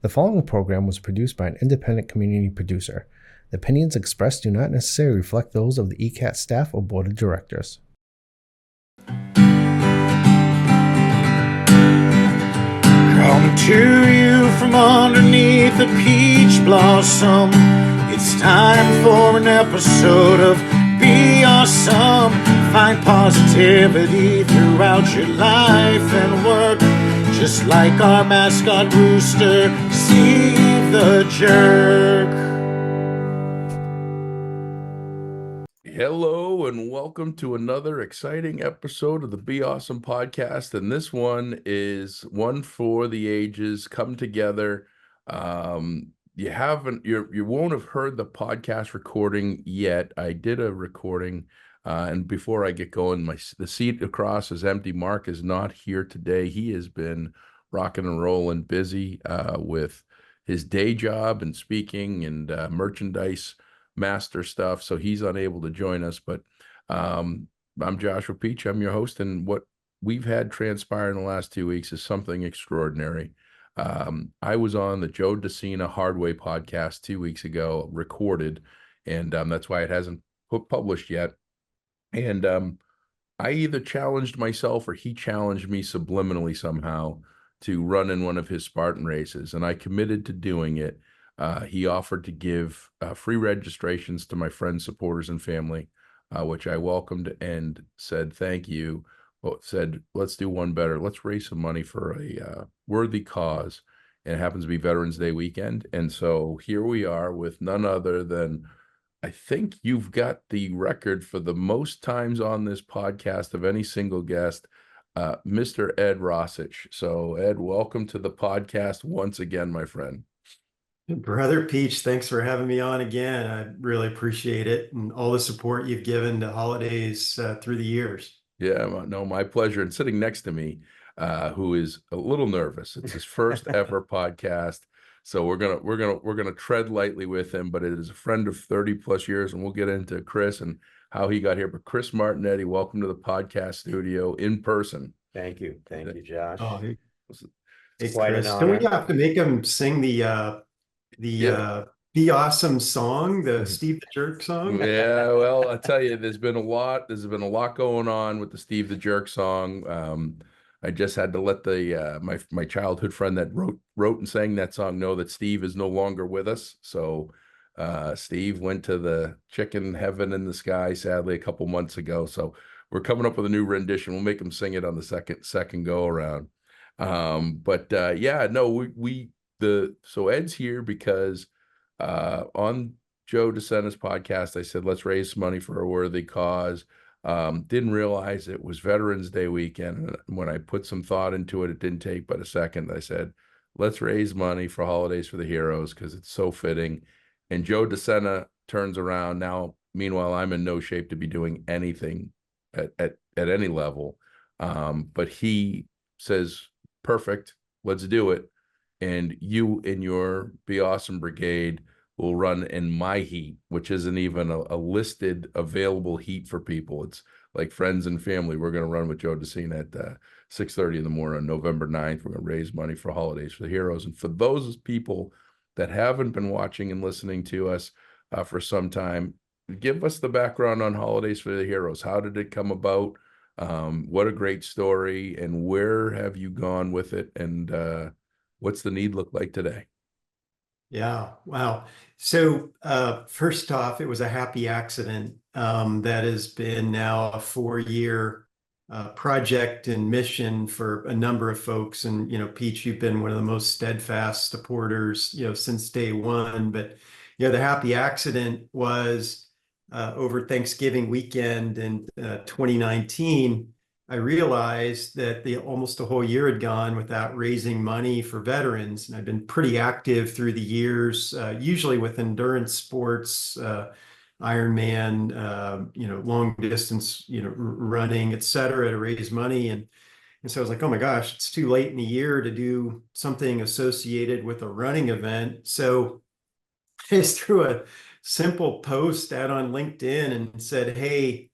The following program was produced by an independent community producer. The opinions expressed do not necessarily reflect those of the ECAT staff or board of directors. Come to you from underneath a peach blossom. It's time for an episode of BeAuSm. Find positivity throughout your life and work. Just like our mascot rooster, Steve the Jerk. Hello and welcome to another exciting episode of the BeAuSm Podcast, and this one is one for the ages. Come together. You won't have heard the podcast recording yet. I did a recording, and before I get going, the seat across is empty. Mark is not here today. He has been rocking and rolling, busy with his day job and speaking and merchandise master stuff, so he's unable to join us. But I'm Joshua Peach. I'm your host, and what we've had transpire in the last 2 weeks is something extraordinary. I was on the Joe DeCina Hardway podcast 2 weeks ago, recorded, and that's why it hasn't published yet. And I either challenged myself or he challenged me subliminally somehow to run in one of his Spartan races, and I committed to doing it. He offered to give free registrations to my friends, supporters, and family, which I welcomed and said thank you. Well, said, let's do one better. Let's raise some money for a worthy cause. And it happens to be Veterans Day weekend. And so here we are with none other than, I think you've got the record for the most times on this podcast of any single guest, Mr. Ed Roshitsh. So, Ed, welcome to the podcast once again, my friend. Brother Peach, thanks for having me on again. I really appreciate it and all the support you've given to holidays through the years. Yeah, no, my pleasure. And sitting next to me, who is a little nervous. It's his first ever podcast, so we're gonna tread lightly with him. But it is a friend of 30 plus years, and we'll get into Chris and how he got here. But Chris Martignettis, welcome to the podcast studio in person. Thank you, Josh. Oh, hey, It's quite Chris. an Don't honor. we have to make him sing the BeAuSm song, the Steve the Jerk song? Yeah, well, I tell you, there's been a lot going on with the Steve the Jerk song. I just had to let the my childhood friend that wrote and sang that song know that Steve is no longer with us. So Steve went to the chicken heaven in the sky, sadly, a couple months ago. So we're coming up with a new rendition. We'll make him sing it on the second go around. So Ed's here because on Joe DeCina's podcast, I said, let's raise money for a worthy cause. Didn't realize it was Veterans Day weekend. And when I put some thought into it, it didn't take but a second. I said, let's raise money for Holidays for the Heroes because it's so fitting. And Joe DeCina turns around now. Meanwhile, I'm in no shape to be doing anything at any level. But he says, perfect, let's do it. And you in your BeAuSm brigade will run in my heat, which isn't even a listed available heat for people. It's like friends and family. We're going to run with Joe DeCina at 6:30 in the morning on November 9th. We're going to raise money for Holidays for the Heroes. And for those people that haven't been watching and listening to us for some time, give us the background on Holidays for the Heroes. How did it come about? What a great story. And where have you gone with it? And what's the need look like today? Yeah, wow. So first off, it was a happy accident that has been now a 4-year project and mission for a number of folks. And, Peach, you've been one of the most steadfast supporters, since day one. But, the happy accident was over Thanksgiving weekend in 2019. I realized that almost a whole year had gone without raising money for veterans. And I've been pretty active through the years, usually with endurance sports, Ironman, long distance, running, et cetera, to raise money. And so I was like, oh my gosh, it's too late in the year to do something associated with a running event. So I just threw a simple post out on LinkedIn and said, hey,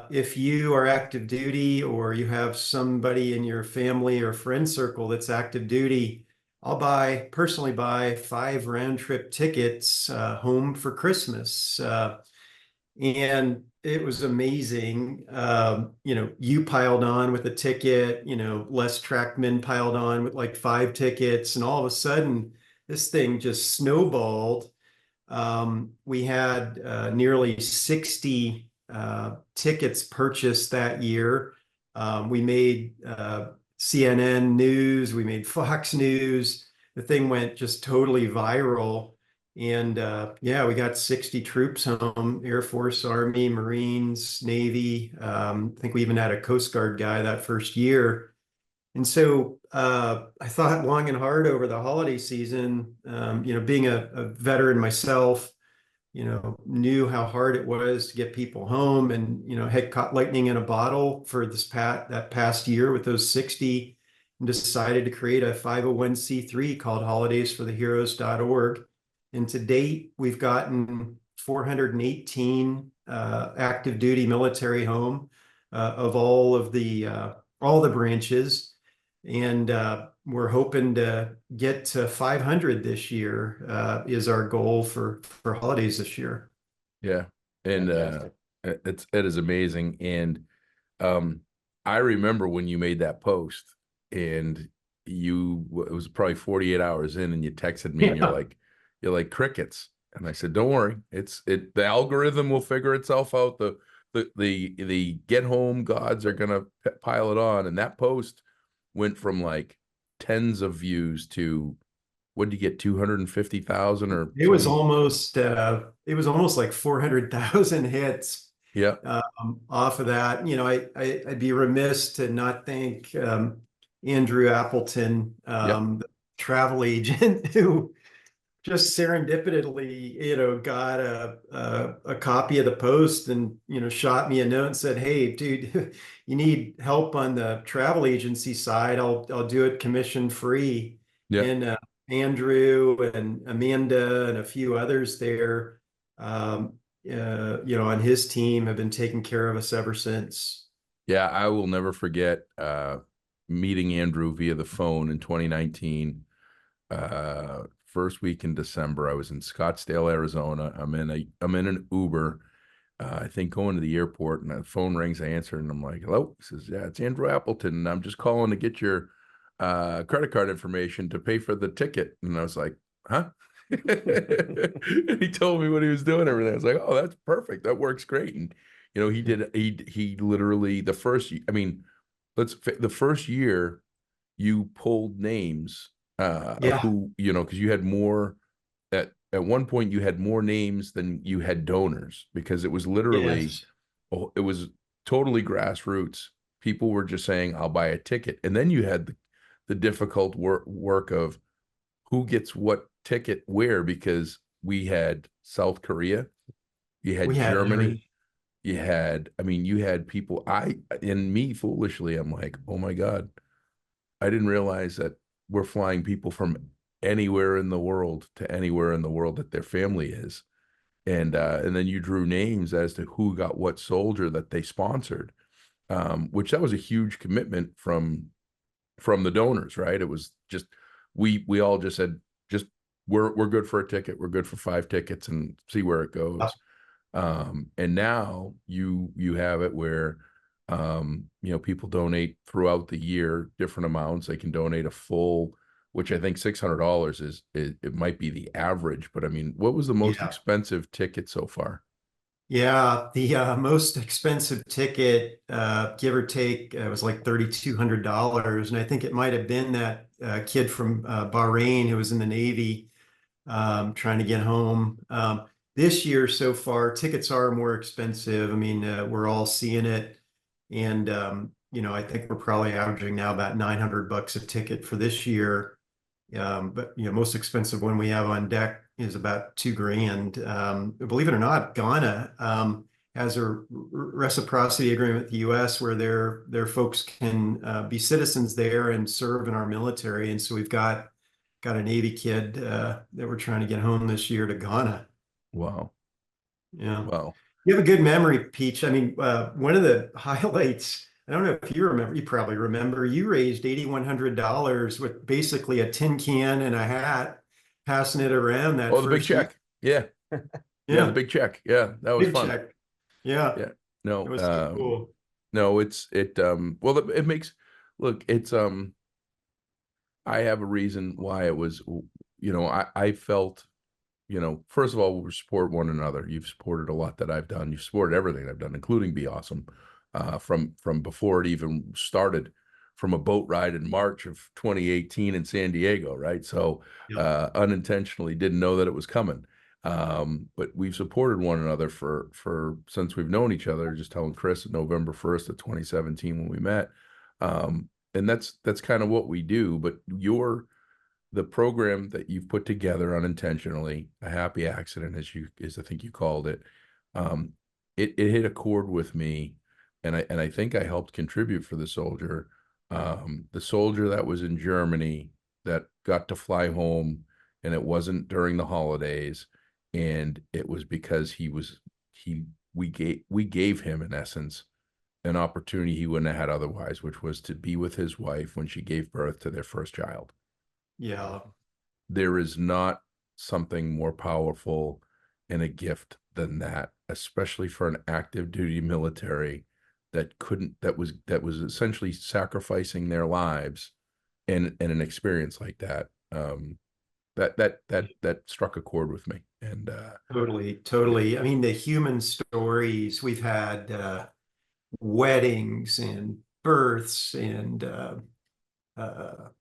if you are active duty or you have somebody in your family or friend circle that's active duty, I'll personally buy 5 round trip tickets home for Christmas. And it was amazing. You piled on with a ticket, Les Trackman piled on with like 5 tickets, and all of a sudden this thing just snowballed. We had nearly 60 tickets purchased that year. We made CNN News, we made Fox News. The thing went just totally viral. And we got 60 troops home, Air Force, Army, Marines, Navy. I think we even had a Coast Guard guy that first year. And so I thought long and hard over the holiday season, being a veteran myself, knew how hard it was to get people home, and, had caught lightning in a bottle for that past year with those 60, and decided to create a 501c3 called holidaysfortheheroes.org. And to date, we've gotten 418 active duty military home of all the branches. And we're hoping to get to 500 this year is our goal for holidays this year. Yeah. And it is amazing. And I remember when you made that post, and it was probably 48 hours in, and you texted me, and you're like crickets. And I said, don't worry, the algorithm will figure itself out. The get home gods are gonna pile it on. And that post went from like tens of views to, what did you get, 250,000 or it was almost like 400,000 hits. Yeah. Off of that. I'd be remiss to not thank Andrew Appleton, the travel agent, who just serendipitously, got a copy of the post, and, shot me a note and said, "Hey, dude, you need help on the travel agency side. I'll do it commission free." Yeah. And Andrew and Amanda and a few others there, on his team, have been taking care of us ever since. Yeah, I will never forget meeting Andrew via the phone in 2019. First week in December, I was in Scottsdale, Arizona. I'm in an Uber, I think going to the airport, and the phone rings. I answer, and I'm like, "Hello." He says, "Yeah, it's Andrew Appleton, and I'm just calling to get your credit card information to pay for the ticket." And I was like, "Huh?" And he told me what he was doing and everything. I was like, "Oh, that's perfect. That works great." And he literally the first year you pulled names who, because you had more at one point, you had more names than you had donors, because it was literally, it was totally grassroots. People were just saying, "I'll buy a ticket." And then you had the difficult work of who gets what ticket where, because we had South Korea, you had Germany, you had people, me foolishly, I'm like, "Oh my God, I didn't realize that we're flying people from anywhere in the world to anywhere in the world that their family is." And then you drew names as to who got what soldier that they sponsored, which that was a huge commitment from the donors, right? It was just, we all just said, just we're good for a ticket, we're good for 5 tickets, and see where it goes. And now you have it where people donate throughout the year different amounts. They can donate a full, which I think $600 it might be the average. But I mean, what was the most expensive ticket so far? Yeah, the most expensive ticket, give or take, was like $3,200, and I think it might have been that kid from Bahrain who was in the Navy, trying to get home. This year so far, tickets are more expensive. I mean, we're all seeing it. And, I think we're probably averaging now about $900 a ticket for this year. But, most expensive one we have on deck is about $2,000. Believe it or not, Ghana has a reciprocity agreement with the U.S. where their folks can be citizens there and serve in our military. And so we've got a Navy kid that we're trying to get home this year to Ghana. Wow. Yeah. Wow. You have a good memory, Peach. I mean, one of the highlights I don't know if you remember, you probably remember, you raised $8,100 with basically a tin can and a hat, passing it around that Oh, the big first year. check. Yeah. Yeah, the Yeah, big check. Yeah, that was big fun. check. Yeah, Yeah. it No, was so cool. no, well, it makes, look, I have a reason why it was, I felt, first of all, we support one another. You've supported a lot that I've done. You've supported everything I've done, including BeAuSm, from before it even started, from a boat ride in March of 2018 in San Diego, right? So Yeah. unintentionally didn't know that it was coming. But we've supported one another for since we've known each other. Just telling Chris, November 1st of 2017 when we met. And that's kind of what we do. But the program that you've put together unintentionally, a happy accident, as I think you called it, it hit a chord with me, and I think I helped contribute for the soldier that was in Germany that got to fly home, and it wasn't during the holidays, and it was because we gave him, in essence, an opportunity he wouldn't have had otherwise, which was to be with his wife when she gave birth to their first child. Yeah. There is not something more powerful and a gift than that, especially for an active duty military that was essentially sacrificing their lives in an experience like that. That struck a chord with me. And Totally. I mean, the human stories we've had, weddings and births and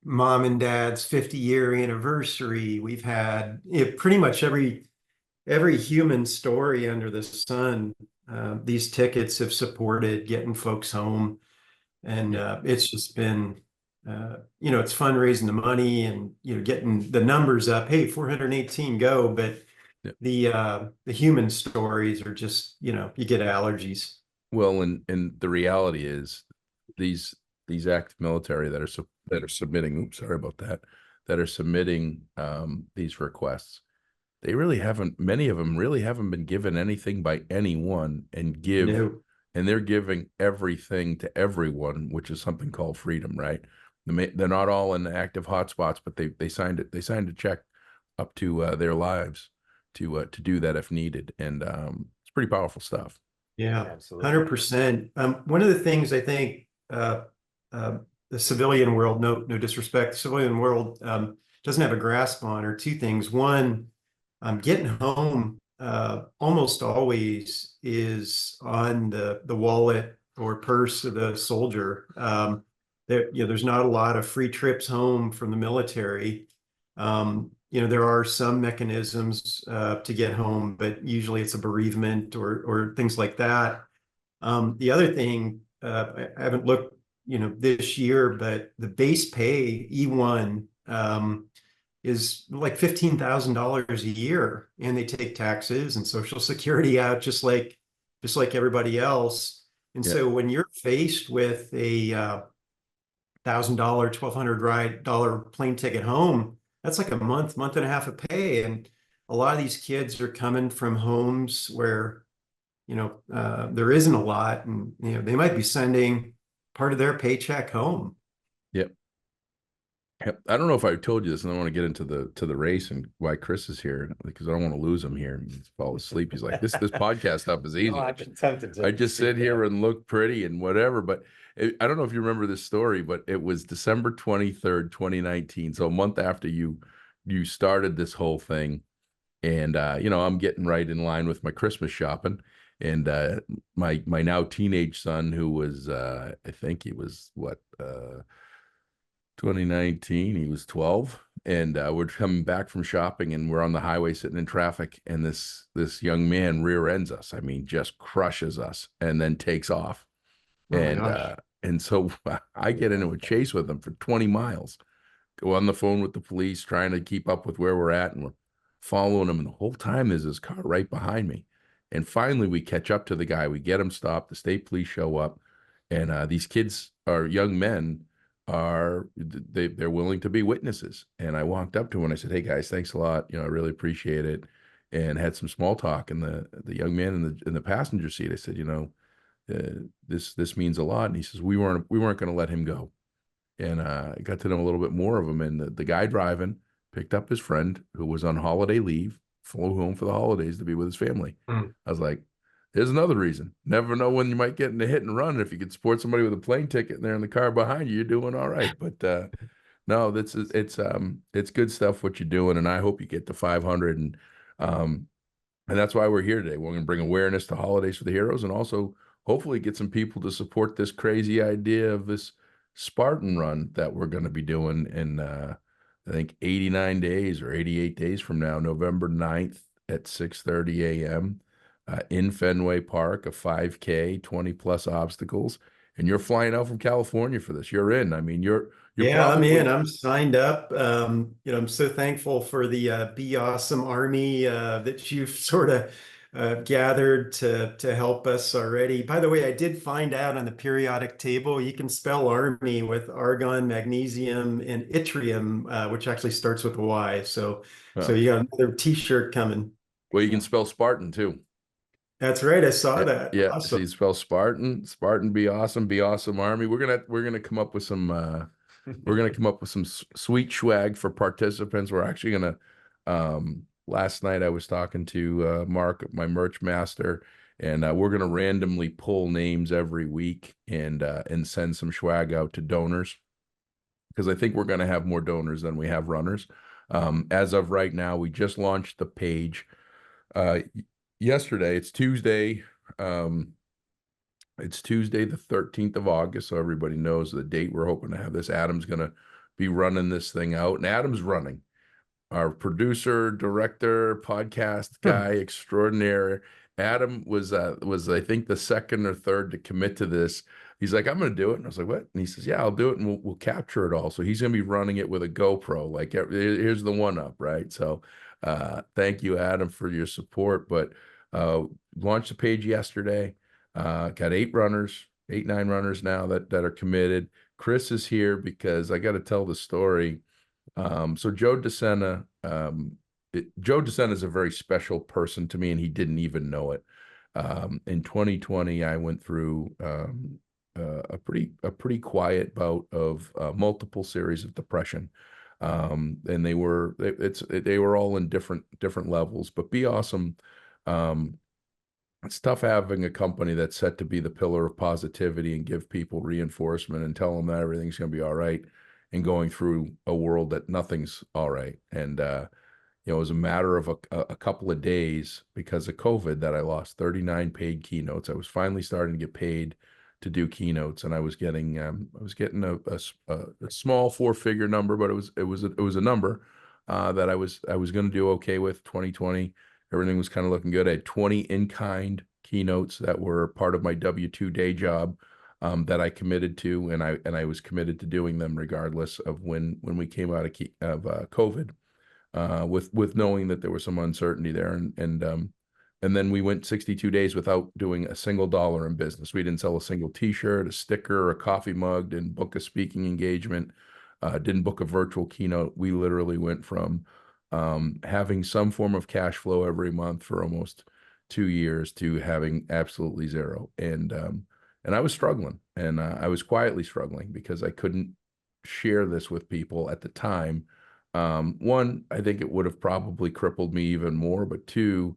mom and dad's 50-year anniversary. We've had pretty much every human story under the sun. These tickets have supported getting folks home, and it's just been, it's fun raising the money and getting the numbers up. Hey, 418 go, but the human stories are just you get allergies. Well, and the reality is these active military that are submitting, oops, sorry about that are submitting these requests, many of them really haven't been given anything by anyone, and they're giving everything to everyone, which is something called freedom, right? They're not all in active hotspots, but they signed a check up to their lives to do that if needed, and it's pretty powerful stuff. Yeah, Absolutely. 100%. One of the things I think the civilian world, no disrespect, the civilian world doesn't have a grasp on are two things. One, getting home almost always is on the wallet or purse of the soldier. There's not a lot of free trips home from the military. There are some mechanisms to get home, but usually it's a bereavement or things like that. The other thing, I haven't looked, this year, but the base pay E1 is like $15,000 a year, and they take taxes and Social Security out just like everybody else. And so when you're faced with a $1,000, $1,200 plane ticket home, that's like a month and a half of pay. And a lot of these kids are coming from homes where, there isn't a lot, and, they might be sending part of their paycheck home. Yep. I don't know if I told you this, and I want to get into the race and why Chris is here, because I don't want to lose him here. He's fall asleep. He's like, this podcast stuff is easy. No, I've been tempted to I just sit here and look pretty and whatever. But I don't know if you remember this story, but it was December 23rd, 2019. So a month after you started this whole thing. And, I'm getting right in line with my Christmas shopping. And my now teenage son, who was, I think he was 2019, he was 12. And we're coming back from shopping, and we're on the highway sitting in traffic. And this young man rear ends us. I mean, just crushes us and then takes off. And so I get into a chase with him for 20 miles, go on the phone with the police, trying to keep up with where we're at. And we're following him. And the whole time there's his car right behind me. And finally we catch up to the guy. We get him stopped. The state police show up, and these kids are young men, they're willing to be witnesses. And I walked up to him and I said, "Hey guys, thanks a lot. I really appreciate it." And had some small talk. And the young man in the passenger seat, I said, this means a lot. And he says, we weren't going to let him go. And I got to know a little bit more of him. And the guy driving picked up his friend who was on holiday leave, flew home for the holidays to be with his family. I was like, there's another reason. Never know when you might get in a hit and run. If you could support somebody with a plane ticket and they're in the car behind you, you're doing all right. But no, it's good stuff what you're doing, and I hope you get to 500. And that's why we're here today. We're going to bring awareness to Holidays for the Heroes, and also hopefully get some people to support this crazy idea of this Spartan run that we're going to be doing in I think 89 days or 88 days from now, November 9th at 6:30 a.m. In Fenway Park, a 5K, 20 plus obstacles. And you're flying out from California for this. You're in. I mean, you're Yeah, I'm probably in. I'm signed up. I'm so thankful for the BeAuSm Army that you've sort of gathered to help us already. By the way, I did find out on the periodic table you can spell Army with argon, magnesium, and yttrium, which actually starts with a Y. So you got another T-shirt coming. well, you can spell Spartan too. That's right. I saw that. Yeah. Awesome. So you spell Spartan, BeAuSm Army. We're gonna come up with some sweet swag for participants. We're actually gonna last night I was talking to Mark, my merch master, and we're gonna randomly pull names every week and send some swag out to donors, because I think we're gonna have more donors than we have runners. As of right now, we just launched the page yesterday. It's Tuesday. It's Tuesday, the 13th of August. So everybody knows the date we're hoping to have this. Adam's going to be running this thing out, and Adam's running. Our producer, director, podcast guy extraordinaire. Adam was I think the second or third to commit to this. He's like, I'm going to do it. And I was like, what? And he says, yeah, I'll do it. And we'll capture it all. So he's going to be running it with a GoPro. Like, here's the one up, right? So thank you, Adam, for your support. But launched the page yesterday. Got 9 runners now that are committed. Chris is here because I got to tell the story. So Joe DeSena is a very special person to me, and he didn't even know it. In 2020, I went through a pretty quiet bout of multiple series of depression, and they were all in different levels. But BeAuSm, it's tough having a company that's set to be the pillar of positivity and give people reinforcement and tell them that everything's going to be all right, and going through a world that nothing's all right. And it was a matter of a couple of days because of COVID that I lost 39 paid keynotes. I was finally starting to get paid to do keynotes, and I was getting a small 4-figure number, but it was a number that I was going to do okay with. 2020, everything was kind of looking good. I had 20 in-kind keynotes that were part of my W-2 day job that I committed to, and I was committed to doing them regardless of when we came out of COVID, with knowing that there was some uncertainty there, and then we went 62 days without doing a single dollar in business. We didn't sell a single T-shirt, a sticker, a coffee mug, didn't book a speaking engagement, didn't book a virtual keynote. We literally went from having some form of cash flow every month for almost 2 years to having absolutely zero. And I was struggling, and I was quietly struggling because I couldn't share this with people at the time. One, I think it would have probably crippled me even more, but two,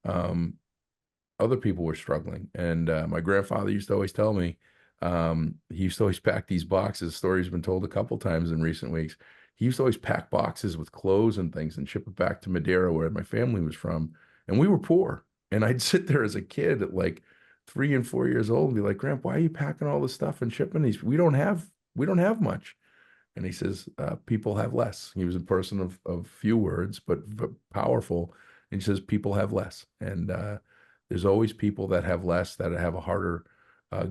other people were struggling. And my grandfather used to always tell me, he used to always pack these boxes. Story's been told a couple times in recent weeks. He used to always pack boxes with clothes and things and ship it back to Madeira, where my family was from. And we were poor. And I'd sit there as a kid at like 3 and 4 years old and be like, Grandpa, why are you packing all this stuff and shipping these? We don't have much. And he says, people have less. He was a person of few words, but powerful. And he says, people have less. And there's always people that have less, that have a harder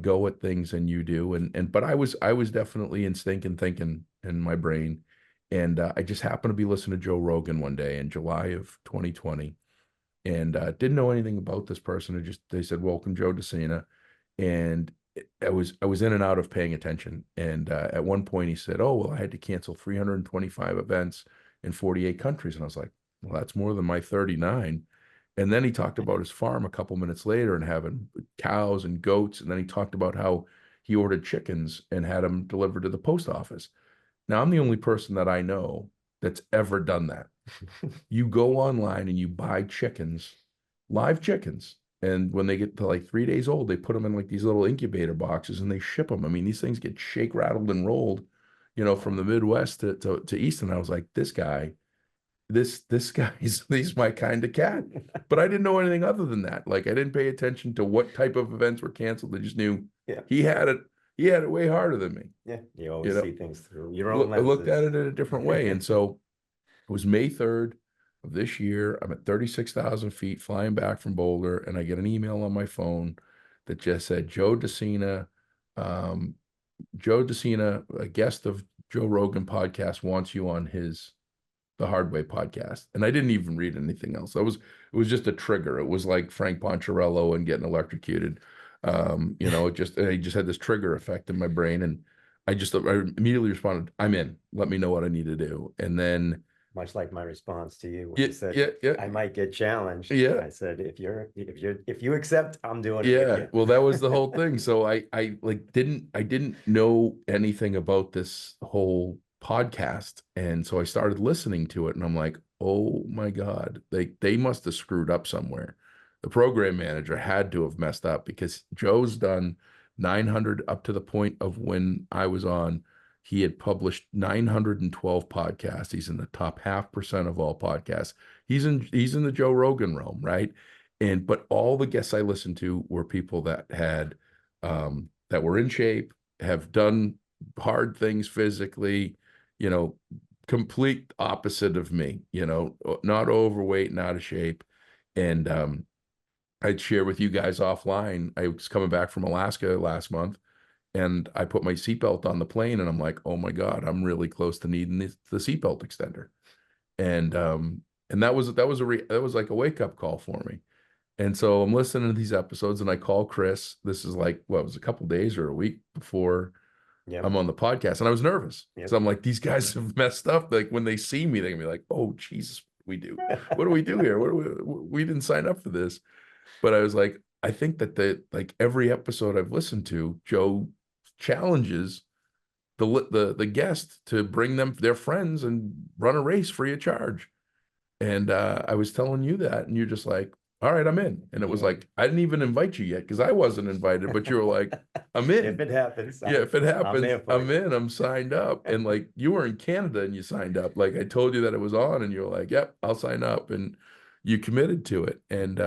go at things than you do. But I was definitely in stinking thinking in my brain. And I just happened to be listening to Joe Rogan one day in July of 2020, and didn't know anything about this person. They said, welcome, Joe DeSena. And I was in and out of paying attention. And at one point he said, oh, well, I had to cancel 325 events in 48 countries. And I was like, well, that's more than my 39. And then he talked about his farm a couple minutes later and having cows and goats. And then he talked about how he ordered chickens and had them delivered to the post office. Now, I'm the only person that I know that's ever done that. You go online and you buy chickens, live chickens. And when they get to like 3 days old, they put them in like these little incubator boxes and they ship them. I mean, these things get shake, rattled, and rolled, from the Midwest to Easton. I was like, this guy, this he's my kind of cat. But I didn't know anything other than that. Like, I didn't pay attention to what type of events were canceled. I just knew he had it way harder than me. Yeah, you always see things through your own I looked lenses. at it in a different way. And so it was May 3rd of this year. I'm at 36,000 feet flying back from Boulder, and I get an email on my phone that just said, Joe DeCina, a guest of Joe Rogan podcast, wants you on the Hard Way podcast. And I didn't even read anything else. It was just a trigger. It was like Frank Poncherello and getting electrocuted. I just had this trigger effect in my brain, and I immediately responded, I'm in. Let me know what I need to do. And then, much like my response to you, when you said I might get challenged. Yeah. I said, if you accept, I'm doing it. Yeah. Well, that was the whole thing. So I didn't know anything about this whole podcast. And so I started listening to it, and I'm like, oh my God, they must have screwed up somewhere. The program manager had to have messed up, because Joe's done 900 up to the point of when I was on. He had published 912 podcasts. He's in the top 0.5% of all podcasts. He's in the Joe Rogan realm, right? But all the guests I listened to were people that had that were in shape, have done hard things physically, complete opposite of me, not overweight, not out of shape. And I'd share with you guys offline. I was coming back from Alaska last month, and I put my seatbelt on the plane, and I'm like, oh my God, I'm really close to needing the seatbelt extender. And that was like a wake up call for me. And so I'm listening to these episodes, and I call Chris. This is like, it was a couple days or a week before I'm on the podcast, and I was nervous. So I'm like, these guys have messed up. Like, when they see me, they're gonna be like, oh Jesus, what do we do here? We didn't sign up for this. But I was like, I think that every episode I've listened to, Joe challenges the guest to bring them their friends and run a race free of charge. And I was telling you that, and you're just like, all right, I'm in. And it was like, I didn't even invite you yet, because I wasn't invited, but you were like, I'm in. If it happens. If it happens, I'm in. I'm signed up. And like, you were in Canada and you signed up. Like, I told you that it was on, and you were like, yep, I'll sign up. And you committed to it. And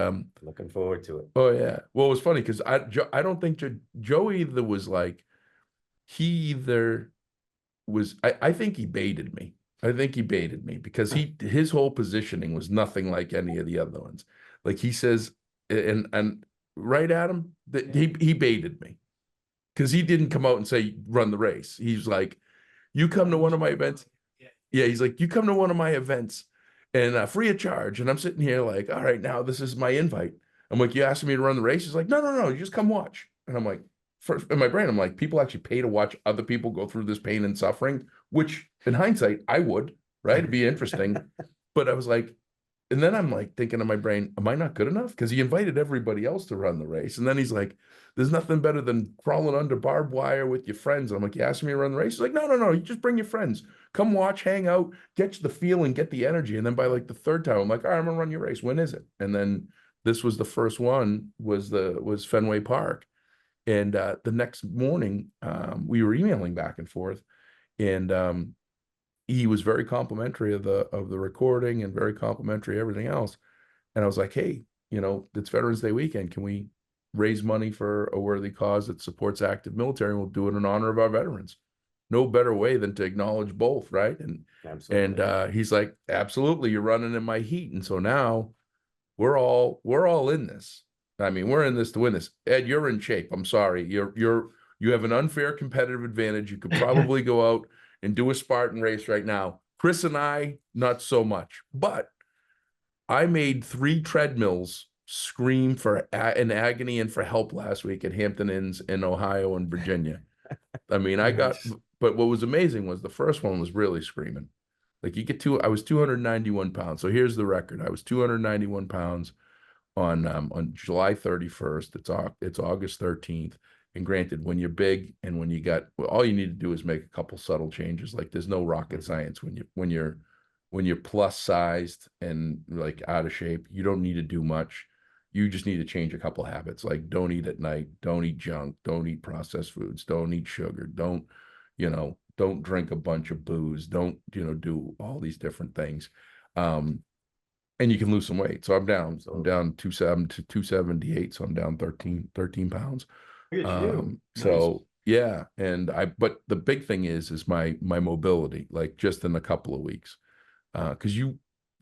looking forward to it. Oh yeah. Well, it was funny, because I don't think Joe either was like, I think he baited me. I think he baited me, because his whole positioning was nothing like any of the other ones. Like, he says, and right, Adam, that he baited me, because he didn't come out and say, run the race. He's like, you come to one of my events. Yeah. He's like, you come to one of my events, and free of charge. And I'm sitting here like, all right, now this is my invite. I'm like, you asking me to run the race? He's like, no, you just come watch. And I'm like, in my brain, I'm like, people actually pay to watch other people go through this pain and suffering, which in hindsight, I would, right? It'd be interesting. But I was like, and then I'm like thinking in my brain, am I not good enough? Because he invited everybody else to run the race. And then he's like, there's nothing better than crawling under barbed wire with your friends. And I'm like, you asking me to run the race? He's like, no, you just bring your friends. Come watch, hang out, get the feel and get the energy. And then by like the third time, I'm like, all right, I'm gonna run your race. When is it? And then this was the first one, was Fenway Park. And the next morning, we were emailing back and forth, and he was very complimentary of the recording, and very complimentary of everything else. And I was like, hey, it's Veterans Day weekend. Can we raise money for a worthy cause that supports active military? And we'll do it in honor of our veterans. No better way than to acknowledge both, right? And absolutely. And he's like, absolutely, you're running in my heat. And so now we're all in this. I mean, we're in this to win this. Ed, you're in shape. I'm sorry. You have an unfair competitive advantage. You could probably go out and do a Spartan race right now. Chris and I, not so much. But I made 3 treadmills scream in agony and for help last week at Hampton Inns in Ohio and Virginia. I mean, but what was amazing was the first one was really screaming. Like, I was 291 pounds. So here's the record. I was 291 pounds. on July 31st. It's August 13th. And granted, when you're big and when you got, well, all you need to do is make a couple subtle changes. Like there's no rocket science when you're plus sized and like out of shape. You don't need to do much. You just need to change a couple habits. Like don't eat at night, don't eat junk, don't eat processed foods, don't eat sugar, don't drink a bunch of booze, don't, do all these different things. And you can lose some weight. So I'm down 2.7 to 278. So I'm down 13 pounds. So yeah. But the big thing is my mobility, like just in a couple of weeks. Cause you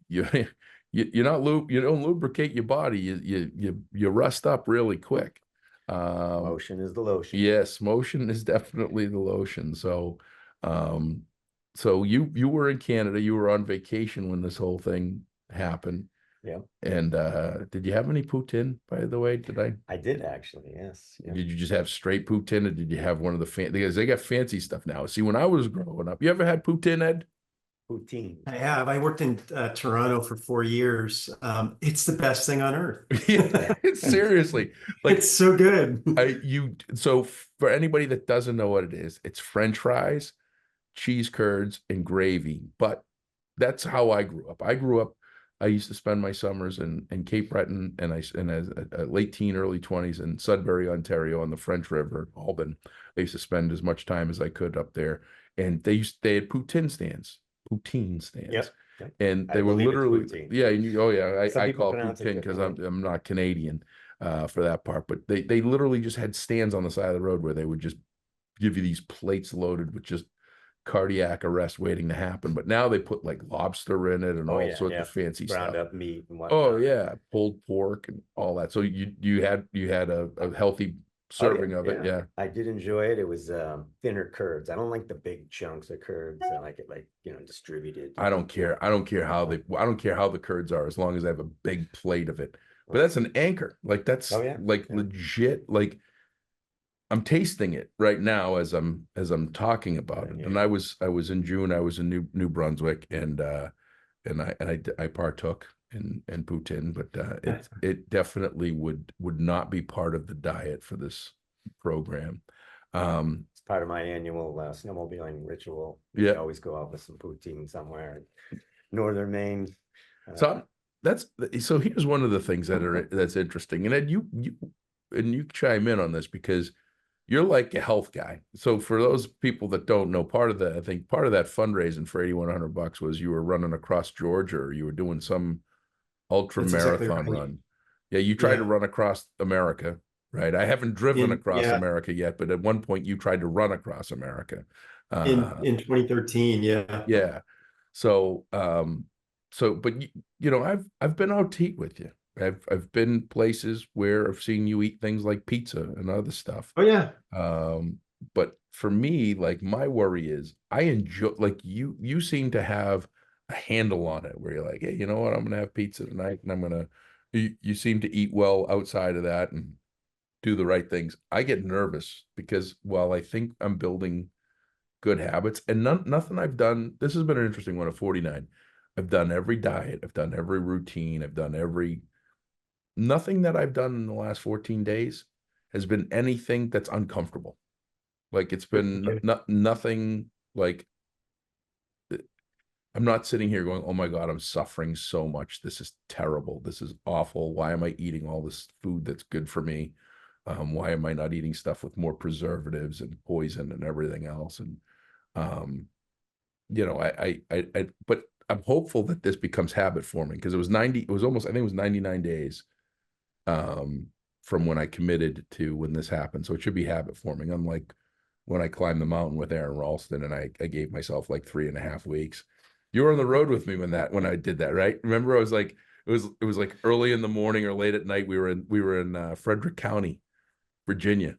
don't lubricate your body. You rust up really quick. Motion is the lotion. Yes. Motion is definitely the lotion. So, so you were in Canada, you were on vacation when this whole thing happened. Yeah. And did you have any poutine, by the way? I did actually, yes. Yeah. Did you just have straight poutine, or did you have one of the because they got fancy stuff now? See, when I was growing up, you ever had poutine, Ed? Poutine. I have. I worked in Toronto for 4 years. It's the best thing on earth. Yeah, seriously, like it's so good. So for anybody that doesn't know what it is, it's French fries, cheese curds, and gravy. But that's how I grew up. I used to spend my summers in Cape Breton and as a late teen, early 20s in Sudbury, Ontario on the French River, Albany. I used to spend as much time as I could up there. And they had poutine stands. Yep. And they were literally, yeah. I call it pronounce it poutine because I'm not Canadian for that part. But they literally just had stands on the side of the road where they would just give you these plates loaded with just cardiac arrest waiting to happen. But now they put like lobster in it and all sorts of fancy ground stuff. Up meat and whatnot. Oh yeah, pulled pork and all that. So you had a healthy serving of it. Yeah, I did enjoy it. It was thinner curds. I don't like the big chunks of curds. I like it distributed. I don't care how the curds are, as long as I have a big plate of it. But that's an anchor. Like that's legit. Like I'm tasting it right now as I'm talking about it. And I was in June. I was in New Brunswick, and I partook in poutine, but it definitely would not be part of the diet for this program. It's part of my annual snowmobiling ritual. Yeah, I always go out with some poutine somewhere in northern Maine. So here's one of the things that's interesting, and Ed, you chime in on this because you're like a health guy. So for those people that don't know, part of that fundraising for $8,100 was you were running across Georgia, or you were doing some ultra marathon run. Yeah, you tried to run across America, right? I haven't driven across America yet, but at one point you tried to run across America. In 2013, yeah. Yeah. So but I've been out to eat with you. I've been places where I've seen you eat things like pizza and other stuff. Oh yeah. But for me, like my worry is I enjoy, like you seem to have a handle on it where you're like, hey, you know what? I'm going to have pizza tonight, and you seem to eat well outside of that and do the right things. I get nervous because while I think I'm building good habits, and nothing I've done, this has been an interesting one at 49. I've done every diet. I've done every routine. Nothing that I've done in the last 14 days has been anything that's uncomfortable. Like it's been nothing like, I'm not sitting here going, oh my God, I'm suffering so much. This is terrible. This is awful. Why am I eating all this food that's good for me? Why am I not eating stuff with more preservatives and poison and everything else? And, but I'm hopeful that this becomes habit forming, because I think it was 99 days from when I committed to when this happened. So it should be habit forming. Unlike when I climbed the mountain with Aaron Ralston and I gave myself like 3.5 weeks. You were on the road with me when I did that, right? Remember, I was like, it was like early in the morning or late at night. We were in Frederick County, Virginia.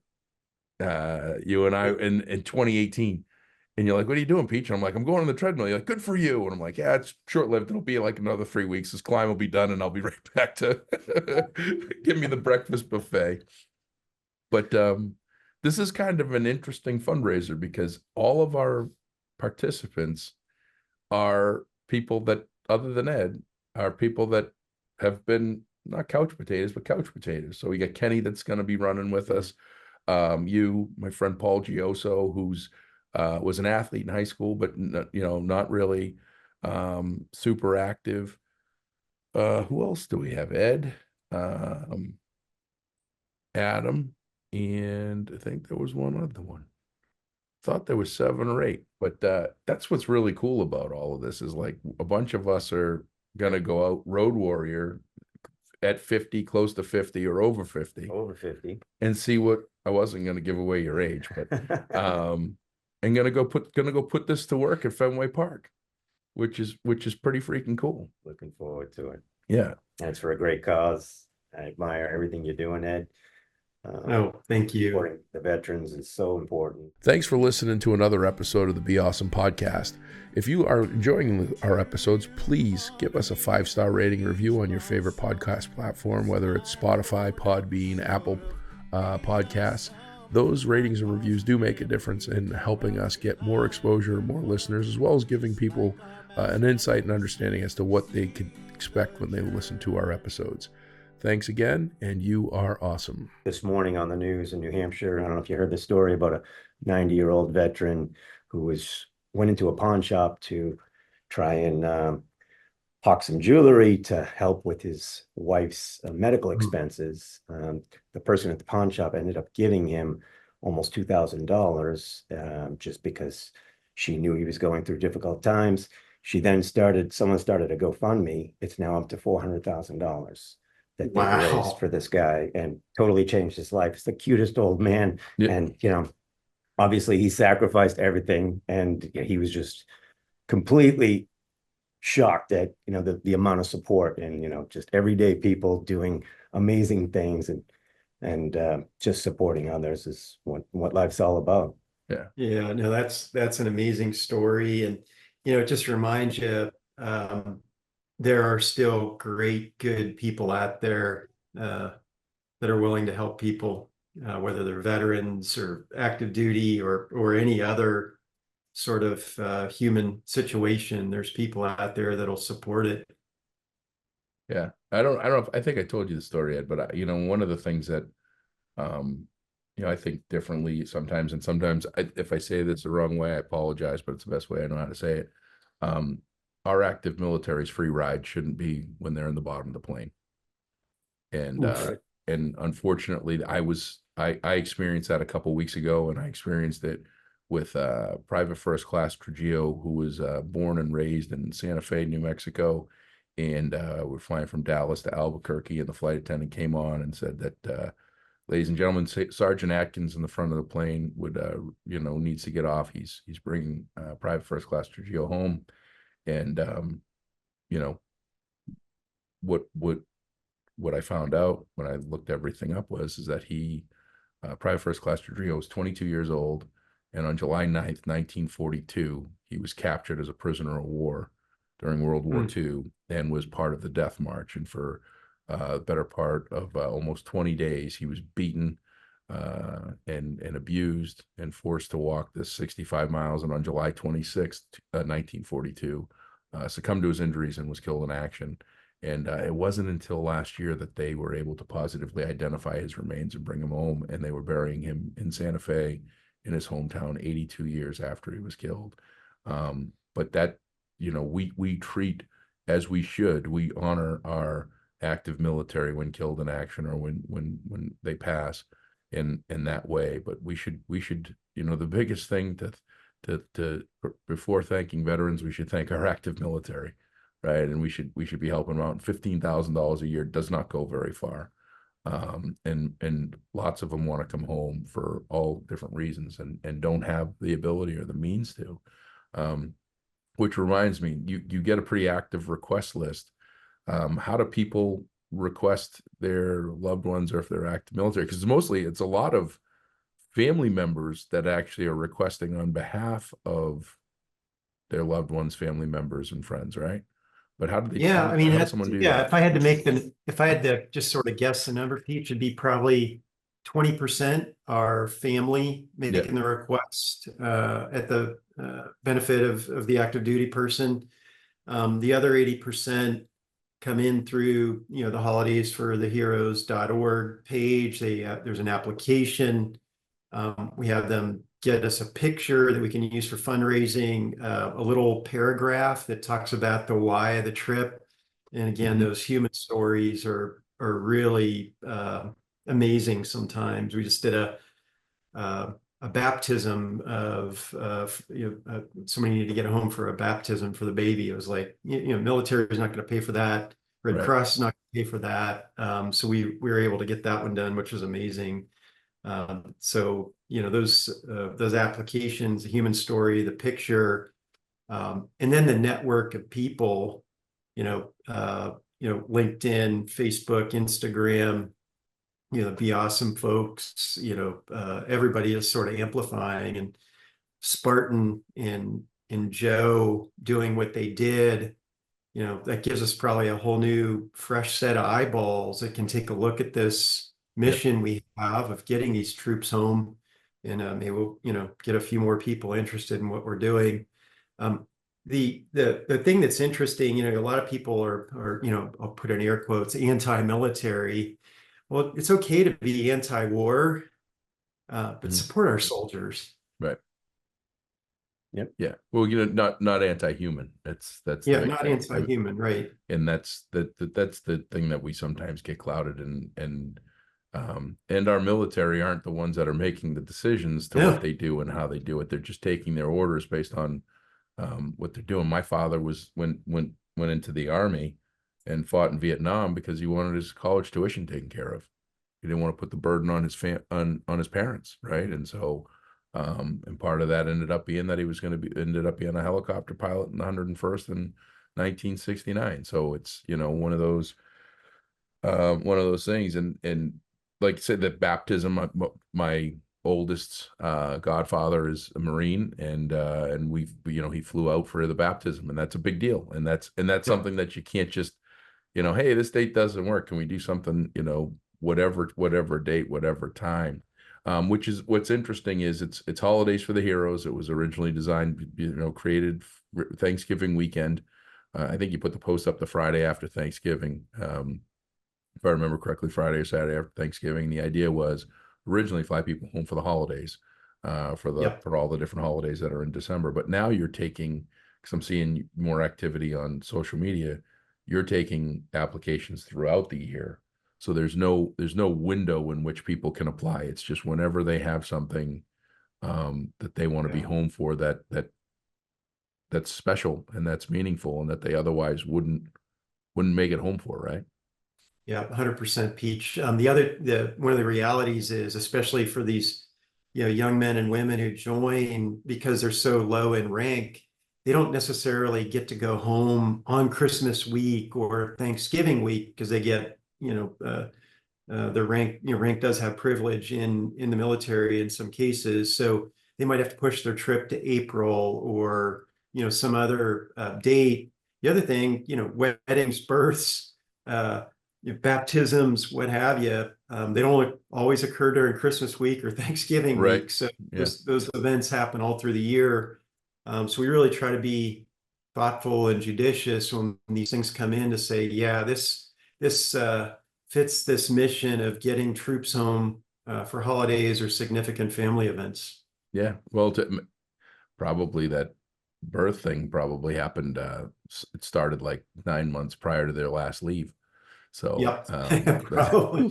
You and I in 2018. And you're like, what are you doing, Peach? And I'm like, I'm going on the treadmill. You're like, good for you. And I'm like, yeah, it's short-lived. It'll be like another 3 weeks. This climb will be done, and I'll be right back to give me the breakfast buffet. But this is kind of an interesting fundraiser because all of our participants are people that, other than Ed, are people that have been not couch potatoes, but couch potatoes. So we got Kenny that's going to be running with us. You, my friend Paul Gioso, who's was an athlete in high school, but not really super active. Who else do we have? Ed, Adam, and I think there was one other one. Thought there was 7 or 8, but that's what's really cool about all of this is like a bunch of us are gonna go out road warrior at 50, close to 50 or over 50, and see what I wasn't gonna give away your age, but and gonna go put this to work at Fenway Park, which is pretty freaking cool. Looking forward to it. Yeah, And it's for a great cause. I admire everything you're doing, Ed. Thank you. Supporting the veterans is so important. Thanks for listening to another episode of the BeAuSm Podcast. If you are enjoying our episodes, please give us a 5-star rating review on your favorite podcast platform, whether it's Spotify, Podbean, Apple Podcasts. Those ratings and reviews do make a difference in helping us get more exposure, more listeners, as well as giving people an insight and understanding as to what they could expect when they listen to our episodes. Thanks again, and you are awesome. This morning on the news in New Hampshire, I don't know if you heard the story about a 90-year-old veteran who went into a pawn shop to try and hawk some jewelry to help with his wife's medical expenses. The person at the pawn shop ended up giving him almost $2,000 just because she knew he was going through difficult times. Someone started a GoFundMe. It's now up to $400,000 that they raised for this guy and totally changed his life. It's the cutest old man. Yeah. And, obviously he sacrificed everything, and he was just completely shocked at, the amount of support and, just everyday people doing amazing things and just supporting others is what life's all about. Yeah. Yeah, no, that's an amazing story. And, it just reminds you, there are still great, good people out there that are willing to help people, whether they're veterans or active duty or any other sort of human situation. There's people out there that'll support it. Yeah, I don't know I think I told you the story, Ed, but one of the things that I think differently sometimes, and sometimes if I say this the wrong way, I apologize, but it's the best way I know how to say it. Our active military's free ride shouldn't be when they're in the bottom of the plane. And unfortunately I experienced that a couple weeks ago, and I experienced it with Private First Class Trujillo, who was born and raised in Santa Fe, New Mexico. And we're flying from Dallas to Albuquerque, and the flight attendant came on and said that, ladies and gentlemen, Sergeant Atkins in the front of the plane would, needs to get off. He's bringing Private First Class Trujillo home. And, what I found out when I looked everything up is that Private First Class Trujillo was 22 years old. And on July 9th, 1942, he was captured as a prisoner of war during World War II and was part of the Death March. And for the better part of almost 20 days, he was beaten and abused and forced to walk this 65 miles. And on July 26th, 1942, succumbed to his injuries and was killed in action. And it wasn't until last year that they were able to positively identify his remains and bring him home. And they were burying him in Santa Fe in his hometown 82 years after he was killed. But that, we treat as we should. We honor our active military when killed in action or when they pass in that way. But we should, the biggest thing to before thanking veterans, we should thank our active military, right? And we should be helping them out. $15,000 a year does not go very far. And lots of them want to come home for all different reasons and don't have the ability or the means to. Which reminds me, you get a pretty active request list. How do people request their loved ones, or if they're active military? Because it's a lot of family members that actually are requesting on behalf of their loved ones, family members, and friends, right? But how do they? Yeah, how does someone do that? If I had to just sort of guess the number, Pete, it'd be probably 20% are family making the request at the benefit of the active duty person. The other 80% come in through, the holidays for the heroes.org page. There's an application. We have them get us a picture that we can use for fundraising, a little paragraph that talks about the why of the trip. And again, those human stories are really amazing sometimes. We just did a baptism of somebody needed to get home for a baptism for the baby. It was like, military is not going to pay for that. Red Cross is not going to pay for that. So we were able to get that one done, which was amazing. So, those applications, the human story, the picture, and then the network of people, LinkedIn, Facebook, Instagram, BeAuSm folks, everybody is sort of amplifying, and Spartan and Joe doing what they did, that gives us probably a whole new fresh set of eyeballs that can take a look at this mission we have of getting these troops home, and maybe we'll, get a few more people interested in what we're doing. The thing that's interesting, a lot of people are, I'll put in air quotes, anti-military. Well, it's okay to be anti-war, but support our soldiers. Right. Yep. Yeah. Well, not anti-human. That's not anti-human, right? And that's the thing that we sometimes get clouded and our military aren't the ones that are making the decisions to what they do and how they do it. They're just taking their orders based on what they're doing. My father went into the Army and fought in Vietnam because he wanted his college tuition taken care of. He didn't want to put the burden on his on his parents, right? And so, and part of that ended up being that he was ended up being a helicopter pilot in the 101st in 1969. So it's one of those things, and like I said, that baptism. My oldest godfather is a Marine, and he flew out for the baptism, and that's a big deal, and that's something that you can't just hey, this date doesn't work, can we do something whatever date, whatever time. Which is what's interesting is it's holidays for the heroes. It was originally designed, created Thanksgiving weekend. I think you put the post up the Friday after Thanksgiving, if I remember correctly, Friday or Saturday after Thanksgiving. The idea was originally fly people home for the holidays, for all the different holidays that are in December. But now you're taking, because I'm seeing more activity on social media, you're taking applications throughout the year. So there's no window in which people can apply. It's just whenever they have something that they want to be home for, that's special and that's meaningful and that they otherwise wouldn't make it home for, right? Yeah, 100% Peach. One of the realities is, especially for these young men and women who join, because they're so low in rank, they don't necessarily get to go home on Christmas week or Thanksgiving week because they get the rank does have privilege in the military in some cases, so they might have to push their trip to April or some other date. The other thing, weddings, births, baptisms, what have you, they don't always occur during Christmas week or Thanksgiving week. So those events happen all through the year. So we really try to be thoughtful and judicious when these things come in to say, yeah, this fits this mission of getting troops home for holidays or significant family events. Yeah, well, probably that birth thing probably happened. It started like 9 months prior to their last leave. So probably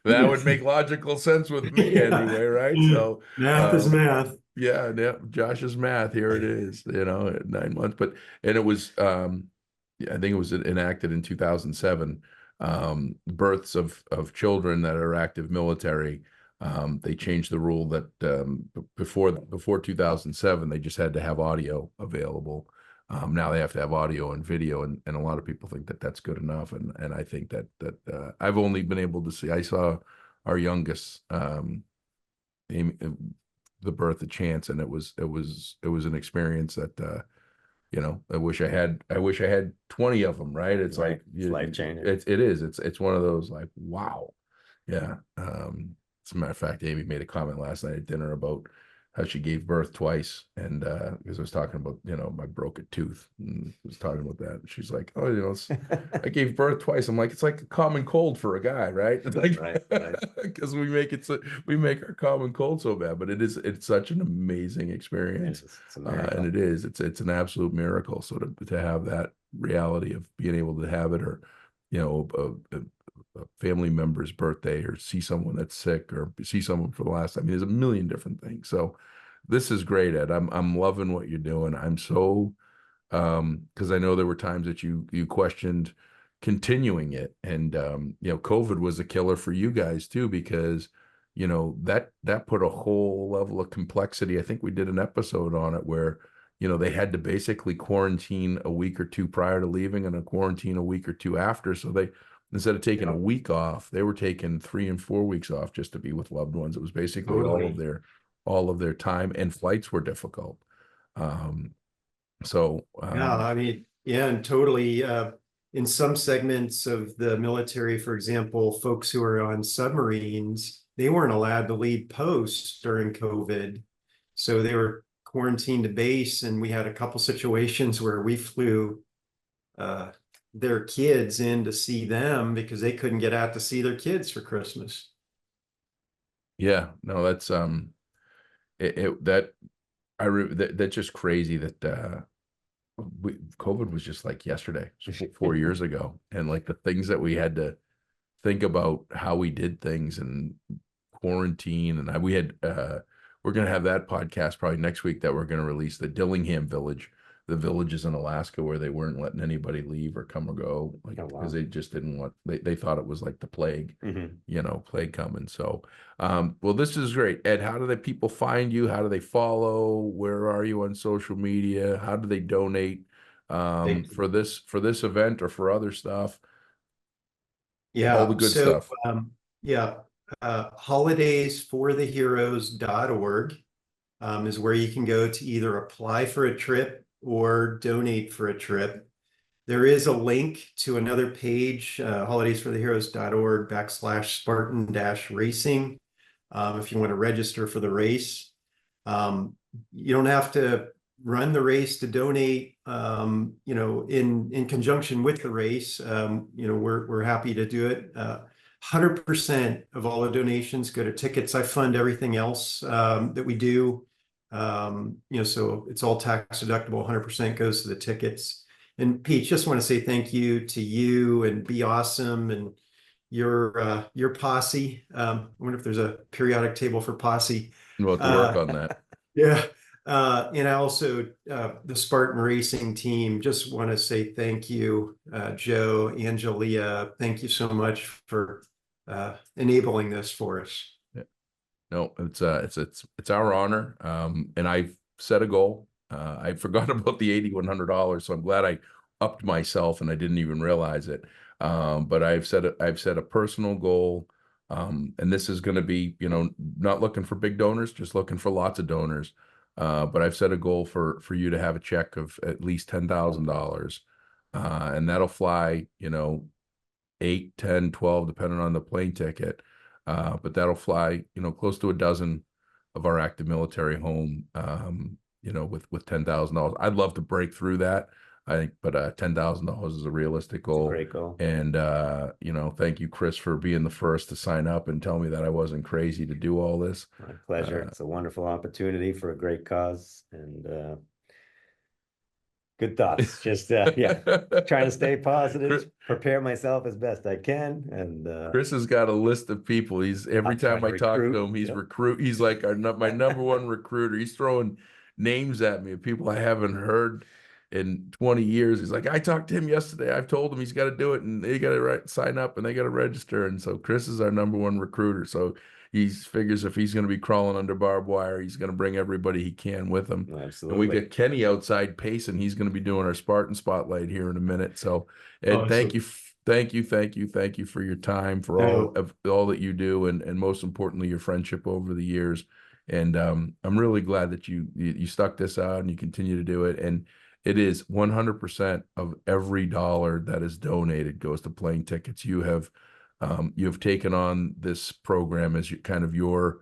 that would make logical sense with me anyway, right? So math is math. Yeah, Josh's math. Here it is. 9 months, and it was. I think it was enacted in 2007. Births of children that are active military. They changed the rule that before 2007 they just had to have audio available. Now they have to have audio and video, and a lot of people think that that's good enough. And I think that I've only been able to see. I saw our youngest, Amy, the birth of Chance, and it was an experience that I wish I had 20 of them. Right? It's right. like it's life changing. It is. It's one of those like, wow. Yeah. As a matter of fact, Amy made a comment last night at dinner about how she gave birth twice, and because I was talking about, my broken tooth, and I was talking about that, and she's like, oh, I gave birth twice. I'm like, it's like a common cold for a guy, right? It's like, Right. because we make our common cold so bad, but it's such an amazing experience. It's a miracle. And it's an absolute miracle. So to have that reality of being able to have it, or a family member's birthday, or see someone that's sick, or see someone for the last time. I mean, there's a million different things. So this is great, Ed. I'm loving what you're doing. I'm so because I know there were times that you questioned continuing it, and COVID was a killer for you guys too, because that put a whole level of complexity. I think we did an episode on it where they had to basically quarantine a week or two prior to leaving, and a quarantine a week or two after. So they, instead of taking a week off, they were taking 3 and 4 weeks off just to be with loved ones. It was basically all of their time, and flights were difficult. And totally. In some segments of the military, for example, folks who are on submarines, they weren't allowed to leave posts during COVID. So they were quarantined to base, and we had a couple situations where we flew their kids in to see them because they couldn't get out to see their kids for Christmas. Yeah, no, that's that's just crazy that COVID was just like yesterday, just 4 years ago, and like the things that we had to think about, how we did things, and quarantine, and we're going to have that podcast probably next week that we're going to release, the Dillingham Village, the villages in Alaska where they weren't letting anybody leave or come or go, like, because they just didn't want, they thought it was like the plague, plague coming. So, well, this is great. Ed, how do the people find you? How do they follow? Where are you on social media? How do they donate for this event or for other stuff? Yeah. All the good stuff. Holidaysfortheheroes.org is where you can go to either apply for a trip or donate for a trip. There is a link to another page, holidaysfortheheroes.org/Spartan-racing. If you want to register for the race. You don't have to run the race to donate, in conjunction with the race. We're happy to do it. 100% of all the donations go to tickets. I fund everything else that we do. So it's all tax deductible. 100% goes to the tickets. And Pete, just want to say thank you to you and BeAuSm and your posse. I wonder if there's a periodic table for posse. We'll have to work on that. Yeah. And I also, the Spartan racing team, just want to say thank you, Joe, Angelia. Thank you so much for enabling this for us. Yeah. No, it's our honor. And I've set a goal. I forgot about the $8,100, so I'm glad I upped myself and I didn't even realize it. But I've set a personal goal. And this is going to be, not looking for big donors, just looking for lots of donors. But I've set a goal for you to have a check of at least $10,000. And that'll fly, 8, 10, 12, depending on the plane ticket. But that'll fly, close to a dozen of our active military home, with $10,000. I'd love to break through that. I think, but $10,000 is a realistic goal. It's a great goal. And thank you, Chris, for being the first to sign up and tell me that I wasn't crazy to do all this. My pleasure. It's a wonderful opportunity for a great cause, and good thoughts. Just trying to stay positive, prepare myself as best I can. And Chris has got a list of people. Every time I talk to him, he's he's like my number one recruiter. He's throwing names at me of people I haven't heard in 20 years. He's like, I talked to him yesterday. I've told him he's got to do it, and they got to sign up, and they got to register. And so Chris is our number one recruiter. So he figures if he's going to be crawling under barbed wire, he's going to bring everybody he can with him. Absolutely. And we got Kenny outside pacing. He's going to be doing our Spartan spotlight here in a minute. So Ed, thank you for your time, for all that you do, and most importantly, your friendship over the years. And I'm really glad that you stuck this out and you continue to do it. And it is 100% of every dollar that is donated goes to plane tickets. You have taken on this program as kind of your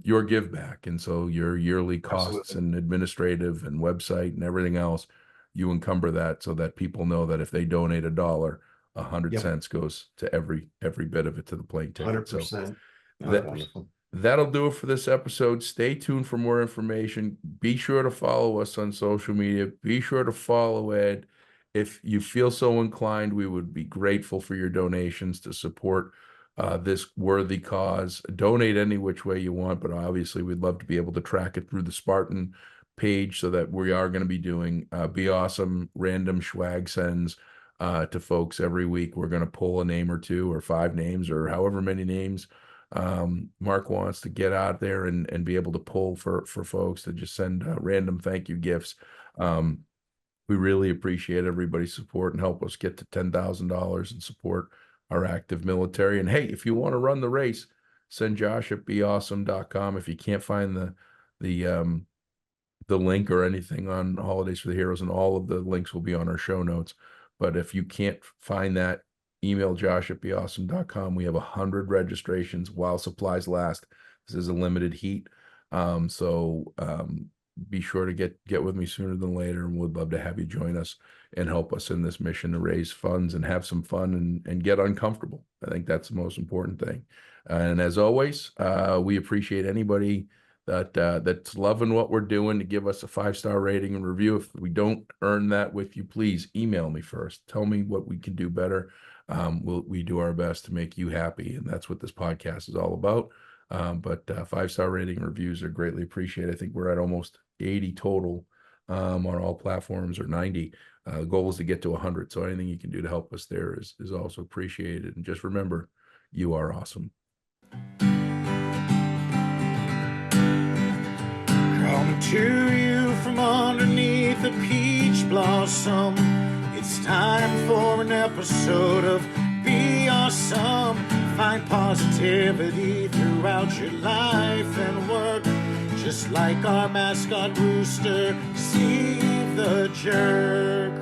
your give back. And so your yearly costs Absolutely. and administrative and website and everything else, you encumber that so that people know that if they donate $1, 100 Yep. cents goes to every bit of it to the plane ticket. So 100%. that, Wonderful. that'll do it for this episode. Stay tuned for more information. Be sure to follow us on social media. Be sure to follow Ed. If you feel so inclined, we would be grateful for your donations to support this worthy cause. Donate any which way you want, but obviously we'd love to be able to track it through the Spartan page so that we are going to be doing BeAuSm random swag sends to folks every week. We're going to pull a name or two or 5 names or however many names Mark wants to get out there and be able to pull for folks to just send random thank you gifts. We really appreciate everybody's support and help us get to $10,000 and support our active military. And hey, if you want to run the race, send Josh at BeAuSm.com. If you can't find the link or anything on Holidays for the Heroes, and all of the links will be on our show notes. But if you can't find that, email Josh at BeAuSm.com. We have 100 registrations while supplies last. This is a limited heat. So be sure to get with me sooner than later, and we'd love to have you join us and help us in this mission to raise funds and have some fun and get uncomfortable. I think that's the most important thing. And as always, we appreciate anybody that's loving what we're doing to give us a 5-star rating and review. If we don't earn that with you, please email me first. Tell me what we can do better. We do our best to make you happy, and that's what this podcast is all about. But 5-star rating and reviews are greatly appreciated. I think we're at almost 80 total on all platforms, or 90. The goal is to get to 100. So anything you can do to help us there is also appreciated. And just remember, you are awesome. Coming to you from underneath a peach blossom. It's time for an episode of BeAuSm. Find positivity throughout your life and work. Just like our mascot rooster, Steve the Jerk.